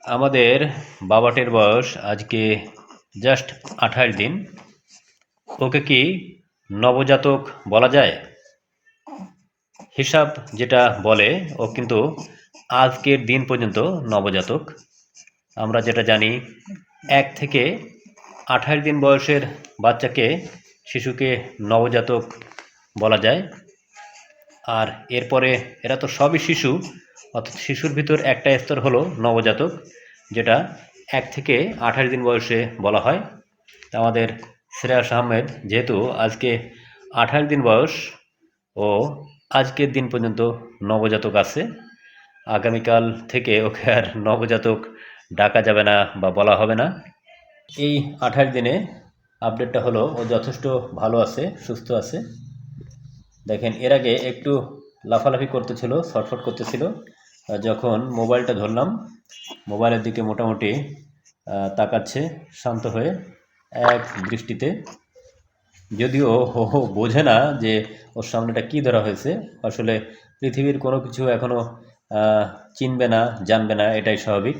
আমাদের বাবাটের বয়স আজকে জাস্ট 28 দিন। ওকে কি নবজাতক বলা যায়? হিসাব যেটা বলে ও কিন্তু আজকের দিন পর্যন্ত নবজাতক। আমরা যেটা জানি 1 থেকে 28 দিন বয়সের বাচ্চাকে শিশুকে নবজাতক বলা যায়। আর এরপরে এরা তো সবই শিশু, অর্থাৎ শিশুর ভিতর একটা স্তর হলো নবজাতক, যেটা 1 থেকে 28 দিন বয়সে বলা হয়। আমাদের শ্রেয়াস আহমেদ যেহেতু আজকে 28 দিন বয়স, ও আজকের দিন পর্যন্ত নবজাতক আছে। আগামীকাল থেকে ওকে আর নবজাতক ডাকা যাবে না বা বলা হবে না। এই 28 দিনে আপডেটটা হলো ও যথেষ্ট ভালো আছে, সুস্থ আছে। দেখেন এর আগে একটু লাফালাফি করতেছিল, ছটফট করতেছিল। যখন মোবাইলটা ধরলাম, মোবাইলের দিকে মোটামুটি তাকাচ্ছে শান্ত হয়ে এক দৃষ্টিতে। যদিও ও বোঝে না যে ওর সামনেটা কী ধরা হয়েছে। আসলে পৃথিবীর কোনো কিছু এখনও চিনবে না, জানবে না, এটাই স্বাভাবিক।